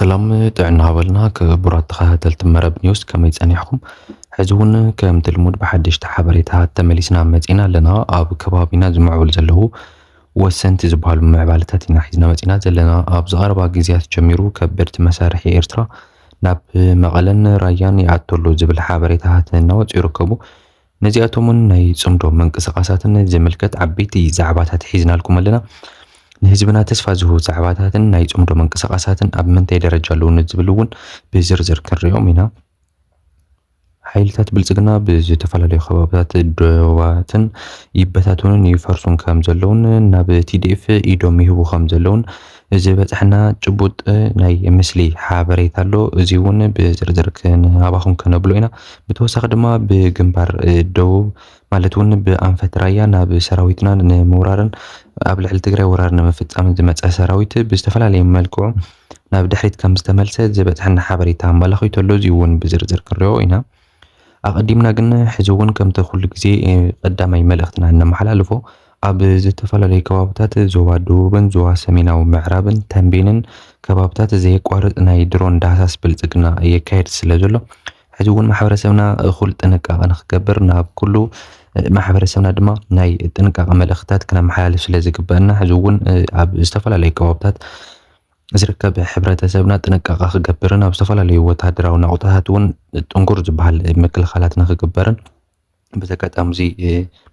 ሰላም ጥዕና ሃበልና ክቡራት ተኸታተልቲ መረብ ኒውስ ከመይ ፀኒሕኩም? ሕዚ እውን ከም ትልሙድ ብሓደሽቲ ሓበሬታታት ተመሊስና መፂና ኣለና። ኣብ ከባቢና ዝምዕብሉ ዘለዉ ወሰንቲ ዝበሃሉ ምዕባለታት ኢና ሒዝና መፂና ዘለና። ኣብ ዝቐረባ ግዜያት ጀሚሩ ከበድቲ መሳርሒ ኤርትራ ናብ መቐለን ራያን ይኣትወሉ ዝብል ሓበሬታታት እናወፁ ይርከቡ። ነዚኣቶምን ናይ ጽምዶ ምንቅስቓሳትን ዝምልከት ዓበይቲ ዛዕባታት ሒዝናልኩም ኣለና። ንህዝብና ተስፋ ዝህቡ ዛዕባታትን ናይ ጽምዶ ምንቅስቓሳትን ኣብ ምንታይ ደረጃ ኣለዉ ንዝብል እውን ብዝርዝር ክንሪኦም ኢና። ሓይልታት ብልጽግና ብዝተፈላለዩ ከባቢታት ደዋትን ይበታተኑን ይፈርሱን ከም ዘለውን ናብ ቲዲኤፍ ኢዶም ይህቡ ከም ዘለውን ዝበፅሐና ጭቡጥ ናይ ምስሊ ሓበሬታ ኣሎ። እዚ እውን ብዝርዝር ክንሃባኹም ከነብሎ ኢና። ብተወሳኺ ድማ ብግንባር ደቡብ ማለት እውን ብኣንፈት ራያ ናብ ሰራዊትና ንምውራርን ኣብ ልዕሊ ትግራይ ወራር ንምፍፃም ዝመፀ ሰራዊት ብዝተፈላለየ መልክዑ ናብ ድሕሪት ከም ዝተመልሰ ዝበፅሐና ሓበሬታ ኣመላኺቱ ኣሎ። እዚ እውን ብዝርዝር ክንሪኦ ኢና። ኣቐዲምና ግን ሕዚ እውን ከምቲ ኩሉ ግዜ ቀዳማይ መልእኽትና እነመሓላልፎ ኣብ ዝተፈላለዩ ከባቢታት ዞባ ደቡብን ዞባ ሰሜናዊ ምዕራብን ተንቤንን ከባቢታት ዘየቋርጥ ናይ ድሮን ዳህሳስ ብልጽግና የካየድ ስለ ዘሎ ሕዚ እውን ማሕበረሰብና እኹል ጥንቃቐ ንክገብር ናብ ኩሉ ማሕበረሰብና ድማ ናይ ጥንቃቐ መልእኽትታት ክነመሓላልፍ ስለ ዝግበአና ሕዚ እውን ኣብ ዝተፈላለዩ ከባቢታት ዝርከብ ሕብረተሰብና ጥንቃቐ ክገብርን ኣብ ዝተፈላለዩ ወታደራዊ ናቁጣታት እውን ጥንኩር ዝበሃል ምክልኻላት ንክግበርን በዚ ኣጋጣሚ እዚ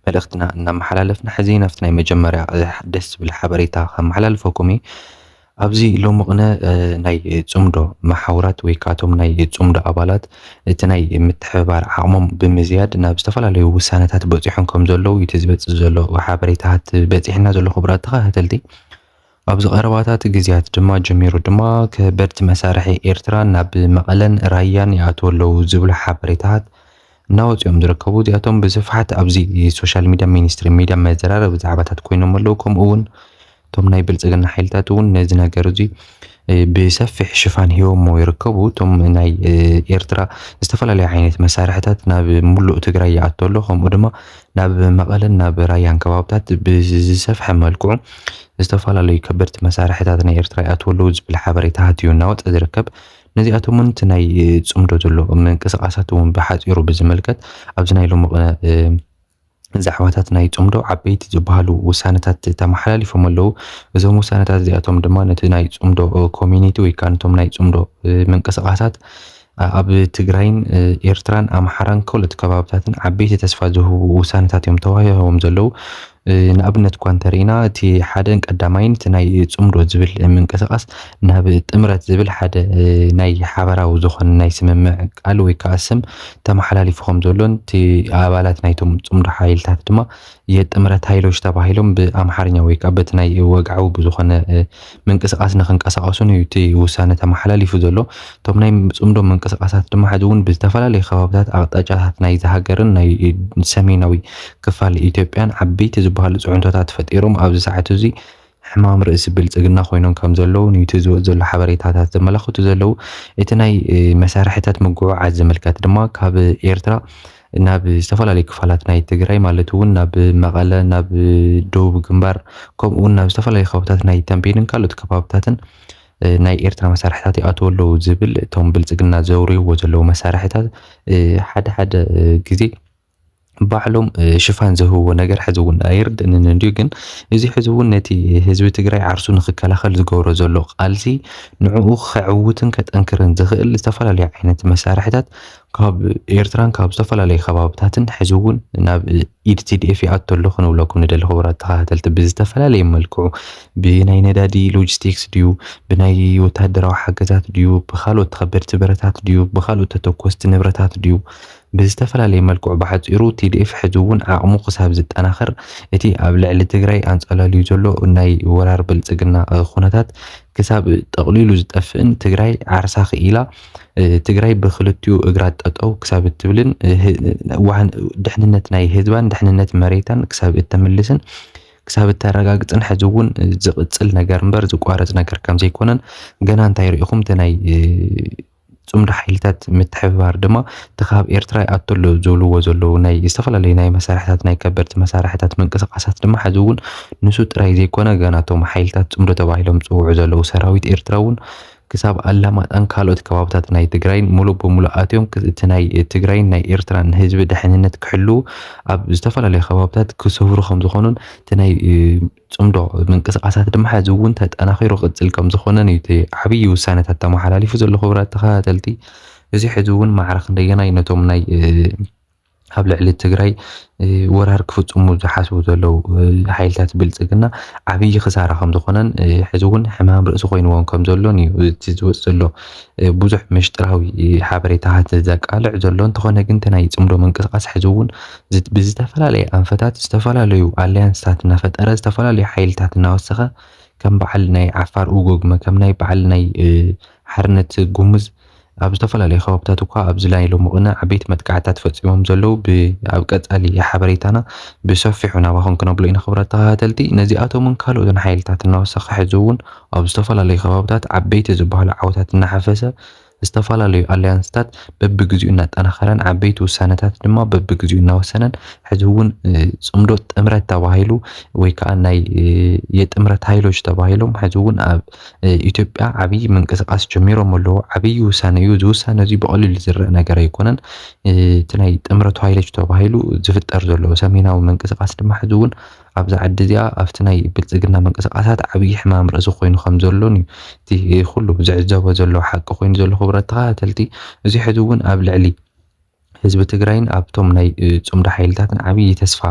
መልእኽትና እናመሓላለፍና ሕዚ ናብቲ ናይ መጀመርያ ደስ ዝብል ሓበሬታ ከመሓላልፈኩም እየ። ኣብዚ ሎሚ ቅነ ናይ ጽምዶ ማሕበራት ወይ ካቶም ናይ ጽምዶ ኣባላት እቲ ናይ ምትሕብባር ዓቕሞም ብምዝያድ ናብ ዝተፈላለዩ ውሳነታት በፂሖም ከም ዘለዉ እቲ ዝበፅሕ ዘሎ ሓበሬታታት በፂሕና ዘሎ ክቡራት ተኸታተልቲ ኣብ ዝቐረባታት ግዜያት ድማ ጀሚሩ ድማ ከበድቲ መሳርሒ ኤርትራ ናብ መቐለን ራያን ይኣትዉ ኣለዉ ዝብሉ ሓበሬታታት እናወፅኦም ዝርከቡ እዚኣቶም ብስፍሓት ኣብዚ ሶሻል ሚድያ ሚኒስትሪ ሚድያ መዘራረቢ ዛዕባታት ኮይኖም ኣለዉ። ከምኡ እውን እቶም ናይ ብልጽግና ሓይልታት እውን ነዚ ነገር እዚ ብሰፊሕ ሽፋን ሂቦሞ ይርከቡ። እቶም ናይ ኤርትራ ዝተፈላለዩ ዓይነት መሳርሕታት ናብ ሙሉእ ትግራይ ይኣትዉ ኣሎ። ከምኡ ድማ ናብ መቐለን ናብ ራያን ከባቢታት ብዝሰፍሐ መልክዑ ዝተፈላለዩ ከበድቲ መሳርሕታት ናይ ኤርትራ ይኣትዉ ኣለዉ ዝብል ሓበሬታታት እዩ እናወፀ ዝርከብ። ነዚኣቶም እቲ ናይ ጽምዶ ዘሎ ምንቅስቓሳት እውን ብሓፂሩ ብዝምልከት ኣብዚ ናይ ሎሚ ዛዕባታት ናይ ጽምዶ ዓበይቲ ዝበሃሉ ውሳነታት ተመሓላሊፎም ኣለዉ። እዞም ውሳነታት እዚኣቶም ድማ ነቲ ናይ ጽምዶ ኮሚኒቲ ወይ ከዓ ነቶም ናይ ጽምዶ ምንቅስቓሳት ኣብ ትግራይን ኤርትራን ኣምሓራን ካልኦት ከባቢታትን ዓበይቲ ተስፋ ዝህቡ ውሳነታት እዮም ተዋሂቦም ዘለዉ። ንኣብነት እኳ እንተሪእና እቲ ሓደን ቀዳማይን እቲ ናይ ጽምዶ ዝብል ምንቅስቓስ ናብ ጥምረት ዝብል ሓደ ናይ ሓበራዊ ዝኾነ ናይ ስምምዕ ቃል ወይ ከዓ ስም ተመሓላሊፉ ከም ዘሎን እቲ ኣባላት ናይቶም ጽምዶ ሓይልታት ድማ የጥምረት ሃይሎች ተባሂሎም ብኣምሓርኛ ወይ ከዓ በቲ ናይ ወግዓዊ ብዝኾነ ምንቅስቓስ ንክንቀሳቐሱን እዩ እቲ ውሳነ ተመሓላሊፉ ዘሎ። እቶም ናይ ጽምዶ ምንቅስቓሳት ድማ ሕዚ እውን ብዝተፈላለዩ ከባቢታት ኣቕጣጫታት ናይ ዝሃገርን ናይ ሰሜናዊ ክፋል ኢትዮጵያን ዓበይቲ ዝበሃሉ ጽዕንቶታት ፈጢሮም ኣብዚ ሰዓት እዚ ሕማም ርእሲ ብልጽግና ኮይኖም ከም ዘለዉ ነቲ ዝወፅ ዘሎ ሓበሬታታት ዘመላኽቱ ዘለዉ። እቲ ናይ መሳርሕታት ምጉዕዓዝ ዝምልከት ድማ ካብ ኤርትራ ናብ ዝተፈላለዩ ክፋላት ናይ ትግራይ ማለት እውን ናብ መቐለ ናብ ደቡብ ግንባር ከምኡ እውን ናብ ዝተፈላለዩ ከባቢታት ናይ ተንቤንን ካልኦት ከባቢታትን ናይ ኤርትራ መሳርሕታት ይኣትዉ ኣለዉ ዝብል እቶም ብልጽግና ዘውርይዎ ዘለዉ መሳርሕታት ሓደ ሓደ ግዜ ባዕሎም ሽፋን ዝህብዎ ነገር ሕዚ እውን ኣይርድእንን እንድዩ። ግን እዚ ሕዚ እውን ነቲ ህዝቢ ትግራይ ዓርሱ ንክከላኸል ዝገብሮ ዘሎ ቃልሲ ንዕኡ ክዕውትን ከጠንክርን ዝኽእል ዝተፈላለዩ ዓይነት መሳርሕታት ካብ ኤርትራን ካብ ዝተፈላለዩ ከባቢታትን ሕዚ እውን ናብ ኢድ ቲዲኤፍ ይኣቱ ኣሎ ክንብለኩም ንደሊ ክቡራት ተኸታተልቲ ብዝተፈላለየ መልክዑ ብናይ ነዳዲ ሎጂስቲክስ ድዩ ብናይ ወታደራዊ ሓገዛት ድዩ ብካልኦት ከበድቲ ብረታት ድዩ ብካልኦት ተተኮስቲ ንብረታት ድዩ ብዝተፈላለየ መልክዑ ብሓፂሩ ቲዲኤፍ ሕዚ እውን ዓቕሙ ክሳብ ዝጠናኸር እቲ ኣብ ልዕሊ ትግራይ ኣንጸላልዩ ዘሎ ናይ ወራር ብልጽግና ኩነታት ክሳብ ጠቕሊሉ ዝጠፍእን ትግራይ ዓርሳ ክኢላ ትግራይ ብክልቲኡ እግራ ጠጠው ክሳብ እትብልን ድሕንነት ናይ ህዝባን ድሕንነት መሬታን ክሳብ እተምልስን ክሳብ እተረጋግፅን ሕዚ እውን ዝቕፅል ነገር እምበር ዝቋረፅ ነገር ከም ዘይኮነን ገና እንታይ ርኢኹም እቲ ናይ ጽምዶ ሓይልታት ምትሕብባር ድማ ተኻብ ኤርትራ ይኣቱ ኣሎ ዝብልዎ ዘለዉ ናይ ዝተፈላለዩ ናይ መሳርሕታት ናይ ከበድቲ መሳርሕታት ምንቅስቓሳት ድማ ሕዚ እውን ንሱ ጥራይ ዘይኮነ ገና እቶም ሓይልታት ጽምዶ ተባሂሎም ዝፅውዑ ዘለዉ ሰራዊት ኤርትራ እውን ክሳብ ኣላማጣን ካልኦት ከባቢታት ናይ ትግራይን ሙሉእ ብሙሉእ ኣትዮም እቲ ናይ ትግራይን ናይ ኤርትራን ህዝቢ ድሕንነት ክሕልው ኣብ ዝተፈላለዩ ከባቢታት ክሰፍሩ ከም ዝኾኑን እቲ ናይ ጽምዶ ምንቅስቓሳት ድማ ሕዚ እውን ተጠናኺሩ ክቅጽል ከም ዝኾነን እዩ እቲ ዓብዪ ውሳነታት ተመሓላሊፉ ዘሎ ክቡራት ተኸታተልቲ። እዚ ሕዚ እውን ማዕረ ክንደየናይ ነቶም ናይ ኣብ ልዕሊ ትግራይ ወራር ክፍጽሙ ዝሓስቡ ዘለዉ ሓይልታት ብልጽግና ዓብዪ ክሳራ ከም ዝኾነን ሕዚ እውን ሕማም ርእሲ ኮይንዎም ከም ዘሎን እዩ እቲ ዝወጽእ ዘሎ ብዙሕ ምስጢራዊ ሓበሬታታት ዘቃልዕ ዘሎ እንተኾነ ግን እቲ ናይ ጽምዶ ምንቅስቓስ ሕዚ እውን ብዝተፈላለየ ኣንፈታት ዝተፈላለዩ ኣልያንስታት እናፈጠረ ዝተፈላለዩ ሓይልታት እናወሰኸ ከም በዓል ናይ ዓፋር ኡጎግመ ከም ናይ በዓል ናይ ሓርነት ጉሙዝ ኣብ ዝተፈላለዩ ከባቢታት እኳ ኣብዚ ላይ ሎሚ ቅነ ዓበይቲ መጥቃዕትታት ፈፂሞም ዘለዉ ኣብ ቀጻሊ ሓበሬታና ብሰፊሑ ናባኹም ክነብሎ ኢና ክቡራት ተኸታተልቲ። ነዚኣቶምን ካልኦትን ሓይልታት እናወሰኸ ሕዚ እውን ኣብ ዝተፈላለዩ ከባቢታት ዓበይቲ ዝበሃሉ ዓወታት እናሓፈሰ ዝተፈላለዩ ኣልያንስታት በቢግዚኡ እናጠናኸረን ዓበይቲ ውሳነታት ድማ በቢግዚኡ እናወሰነን ሕዚ እውን ጽምዶ ጥምረት ተባሂሉ ወይ ከዓ ናይ የጥምረት ኃይሎች ተባሂሎም ሕዚ እውን ኣብ ኢትዮጵያ ዓብዪ ምንቅስቓስ ጀሚሮም ኣለዉ። ዓብዪ ውሳነ እዩ። እዚ ውሳነ እዚ ብቐሊሉ ዝርአ ነገር ኣይኮነን። እቲ ናይ ጥምረቱ ኃይሎች ተባሂሉ ዝፍጠር ዘሎ ሰሜናዊ ምንቅስቓስ ድማ ሕዚ እውን ኣብዛ ዓዲ እዚኣ ኣብቲ ናይ ብልጽግና ምንቅስቓሳት ዓብዪ ሕማም ርእሲ ኮይኑ ከም ዘሎን እዩ እቲ ኩሉ ዝዕዘቦ ዘሎ ሓቂ ኮይኑ ዘሎ ክቡራት ተኸታተልቲ። እዚ ሕዚ እውን ኣብ ልዕሊ ህዝቢ ትግራይን ኣብቶም ናይ ጽምዶ ሓይልታትን ዓብዪ ተስፋ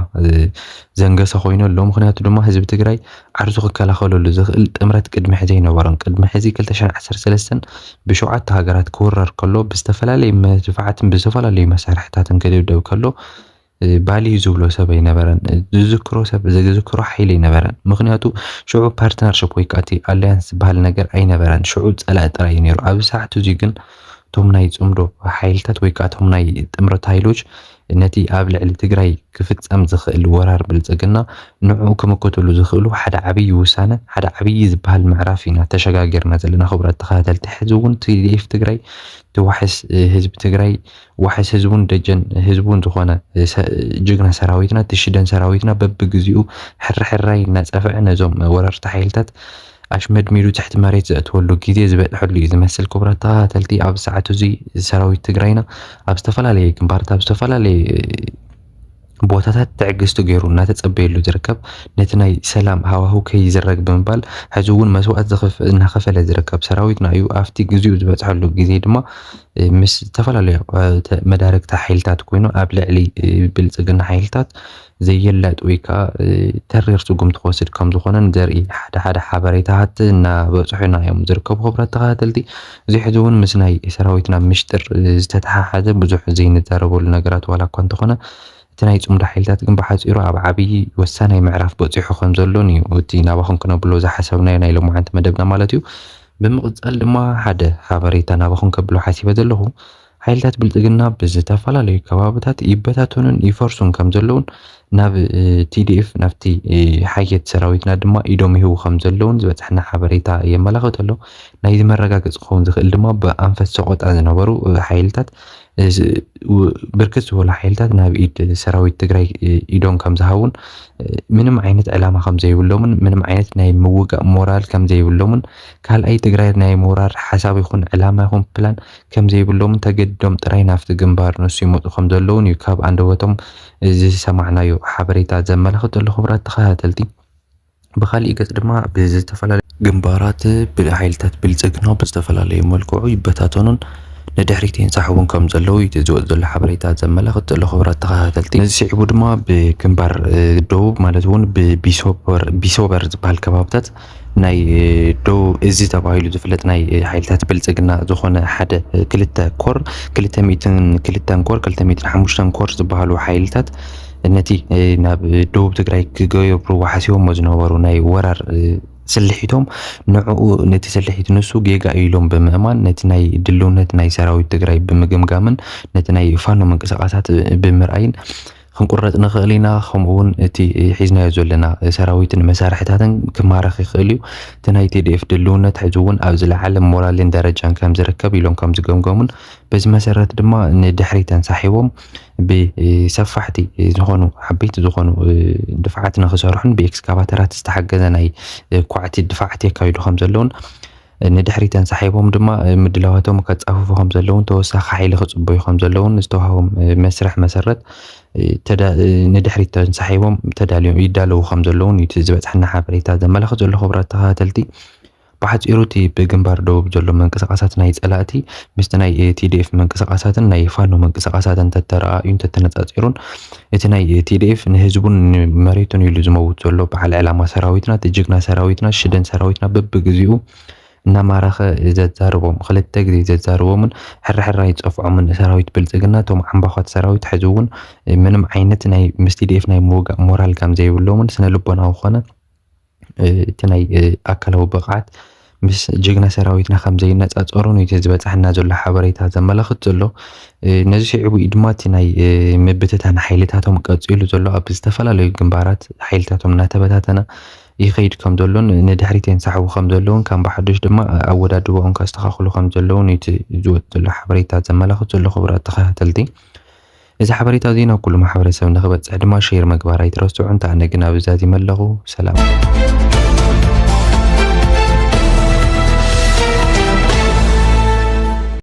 ዘንገሰ ኮይኑ ኣሎ። ምክንያቱ ድማ ህዝቢ ትግራይ ዓርሱ ክከላኸለሉ ዝኽእል ጥምረት ቅድሚ ሕዚ ኣይነበሮን። ቅድሚ ሕዚ 2013 ብሸውዓተ ሃገራት ክውረር ከሎ ብዝተፈላለየ መድፍዓትን ብዝተፈላለዩ መሳርሕታትን ክድብደብ ከሎ ባሊ ዝብሎ ሰብ ኣይነበረን። ዝዝክሮ ሓይሊ ኣይነበረን። ምክንያቱ ሽዑ ፓርትነርሽፕ ወይ ከዓ እቲ ኣልያንስ ዝበሃል ነገር ኣይነበረን። ሽዑ ጸላእ ጥራይ እዩ ነይሩ። ኣብ ሰዓቱ እዚ ግን እቶም ናይ ጽምዶ ሓይልታት ወይ ከዓ እቶም ናይ ጥምረት ኃይሎች ነቲ ኣብ ልዕሊ ትግራይ ክፍጸም ዝኽእል ወራር ብልጽግና ንዕኡ ክምከተሉ ዝኽእሉ ሓደ ዓብዪ ውሳነ ሓደ ዓብዪ ዝበሃል ምዕራፍ ኢና ተሸጋጊርና ዘለና ክቡራት ተኸታተልቲ። ሕዚ እውን TDF ትግራይ ትዋሕስ ህዝቢ ትግራይ ዋሕስ ህዝቡን ደጀን ህዝቡን ዝኾነ ጅግና ሰራዊትና ትሽደን ሰራዊትና በቢግዚኡ ሕርሕራይ እናጸፍዐ ነዞም ወረርቲ ሓይልታት ኣሽመድሚዱ ትሕቲ መሬት ዘእትወሉ ግዜ ዝበፅሐሉ እዩ ዝመስል ክቡራት ተኸታተልቲ። ኣብ ሰዓቱ እዚ ሰራዊት ትግራይና ኣብ ዝተፈላለየ ግንባርታት ኣብ ዝተፈላለየ ቦታታት ትዕግስቱ ገይሩ እናተጸበየሉ ዝርከብ ነቲ ናይ ሰላም ሃዋህው ከይዝረግ ብምባል ሕዚ እውን መስዋዕት እናኸፈለ ዝርከብ ሰራዊትና እዩ። ኣብቲ ግዚኡ ዝበፅሐሉ ግዜ ድማ ምስ ዝተፈላለዩ መዳርግቲ ሓይልታት ኮይኑ ኣብ ልዕሊ ብልጽግና ሓይልታት ዘየላጥ ወይ ከዓ ተሪር ስጉምቲ ክወስድ ከም ዝኾነን ዘርኢ ሓደ ሓበሬታታት እናበፅሑና እዮም ዝርከቡ ክቡራት ተኸታተልቲ። እዚ ሕዚ እውን ምስ ናይ ሰራዊትና ምስጢር ዝተተሓሓዘ ብዙሕ ዘይንዛረበሉ ነገራት ዋላ እኳ እንተኾነ እቲ ናይ ጽምዶ ሓይልታት ግን ብሓፂሩ ኣብ ዓብዪ ወሳናይ ምዕራፍ በፂሑ ከም ዘሎን እዩ እቲ ናባኹም ክነብሎ ዝሓሰብናዮ ናይ ሎሙዓንቲ መደብና ማለት እዩ። ብምቕጻል ድማ ሓደ ሓበሬታ ናባኹም ከብሎ ሓሲበ ዘለኹ ሓይልታት ብልጽግና ብዝተፈላለዩ ከባቢታት ይበታተኑን ይፈርሱን ከም ዘለውን ናብ TDF ናብቲ ሓየት ሰራዊትና ድማ ኢዶም ይህቡ ከም ዘለውን ዝበፅሐና ሓበሬታ የመላኽት ኣሎ። ናይዚ መረጋገፂ ክኸውን ዝኽእል ድማ ብኣንፈት ሰቆጣ ዝነበሩ ሓይልታት ብርክት ዝበሉ ሓይልታት ናብ ኢድ ሰራዊት ትግራይ ኢዶም ከም ዝሃቡን ምንም ዓይነት ዕላማ ከም ዘይብሎምን ምንም ዓይነት ናይ ምውጋእ ሞራል ከም ዘይብሎምን ካልኣይ ትግራይ ናይ ምውራር ሓሳብ ይኹን ዕላማ ይኹን ፕላን ከም ዘይብሎምን ተገዲዶም ጥራይ ናብቲ ግንባር ንሱ ይመፁ ከም ዘለውን እዩ ካብ አንደበቶም ዝሰማዕናዮ ሓበሬታ ዘመላኽት ዘሎ ክቡራት ተኸታተልቲ። ብኻሊእ ገጽ ድማ ብዝተፈላለዩ ግንባራት ብሓይልታት ብልጽግና ብዝተፈላለዩ መልክዑ ይበታተኑን ንድሕሪት ይንሳሕቡን ከም ዘለዉ እዩ ዝወጽእ ዘሎ ሓበሬታ ዘመላኽት ዘሎ ክቡራት ተኸታተልቲ። ነዚ ስዒቡ ድማ ብግንባር ደቡብ ማለት እውን ብቢሶበር ዝበሃል ከባቢታት ናይ ደቡብ እዚ ተባሂሉ ዝፍለጥ ናይ ሓይልታት ብልጽግና ዝኾነ ሓደ ክልተ ኮር 202 ኮር 205 ኮር ዝበሃሉ ሓይልታት ነቲ ናብ ደቡብ ትግራይ ክገበሩ ሓሲቦም ዝነበሩ ናይ ወራር ስልሒቶም ንዕኡ ነቲ ስልሒት ንሱ ጌጋ ኢሎም ብምእማን ነቲ ናይ ድልውነት ናይ ሰራዊት ትግራይ ብምግምጋምን ነቲ ናይ ፋኖ ምንቅስቓሳት ብምርኣይን ክንቁረጽ ንኽእል ኢና። ከምኡውን እቲ ሒዝናዮ ዘለና ሰራዊትን መሳርሕታትን ክማረኽ ይኽእል እዩ። እቲ ናይ TDF ድልውነት ሕዚ እውን ኣብ ዝለዓለ ሞራልን ደረጃን ከም ዝርከብ ኢሎም ከም ዝገምገሙን በዚ መሰረት ድማ ንድሕሪት ተንሳሒቦም ብሰፋሕቲ ዝኾኑ ዓበይቲ ዝኾኑ ድፍዓት ንኽሰርሑን ብኤክስካቫተራት ዝተሓገዘ ናይ ኳዕቲ ድፍዓት የካይዱ ከም ዘለውን ንድሕሪት ተንሰሒቦም ድማ ምድላዋቶም ከጻፍፉ ከም ዘለውን ተወሳኺ ሓይሊ ክጽበዩ ከም ዘለውን ዝተዋህቦም መስርሕ መሰረት ንድሕሪት ተንሰሒቦም ተዳልዮም ይዳለዉ ከም ዘለውን እቲ ዝበፅሐና ሓበሬታ ዘመላኽት ዘሎ ክቡራት ተኸታተልቲ ብሓፂሩ እቲ ብግንባር ደቡብ ዘሎ መንቀሳቐሳት ናይ ጸላእቲ ምስቲ ናይ TDF መንቀሳቐሳትን ናይ ፋኖ መንቀሳቐሳትን ተተረኣዩን ተተነጻጺሩን እቲ ናይ TDF ንህዝቡን መሬቱን ኢሉ ዝመውት ዘሎ በዓል ዕላማ ሰራዊትና ትጅግና ሰራዊትና ሽደን ሰራዊትና በብግዚኡ እናማረኸ ዘዛርቦም ክልተ ግዜ ዘዛርቦምን ሕርሕራ ይጸፍዖምን ሰራዊት ብልጽግና ቶም ዓምባኻት ሰራዊት ሕዚ እውን ምንም ዓይነት ናይ ምስ TDF ናይ ምውጋእ ሞራል ከም ዘይብሎምን ስነ ልቦናዊ ኮነ እቲ ናይ ኣካላዊ ብቕዓት ምስ ጅግና ሰራዊትና ከም ዘይነጻጸሩን እቲ ዝበፅሐና ዘሎ ሓበሬታ ዘመላኽት ዘሎ ነዚ ሽዑ ድማ እቲ ናይ ምብትታን ሓይልታቶም ቀፂሉ ዘሎ ኣብ ዝተፈላለዩ ግንባራት ሓይልታቶም እናተበታተነ ይኸይድ ከም ዘሎን ንድሕሪት የንሰሕቡ ከም ዘለውን ከም ብሓዱሽ ድማ ኣወዳድቦኦም ከስተኻኽሉ ከም ዘለውን እቲ ዝወፅ ዘሎ ሓበሬታ ዘመላኽት ዘሎ ክቡራት ተኸታተልቲ እዚ ሓበሬታ እዚ ናብ ኩሉ ማሕበረሰብ ንኽበፅሕ ድማ ሼር ምግባር ኣይትረስዑ። እንተኣነ ግን ኣብ እዛዚ መለኹ ሰላም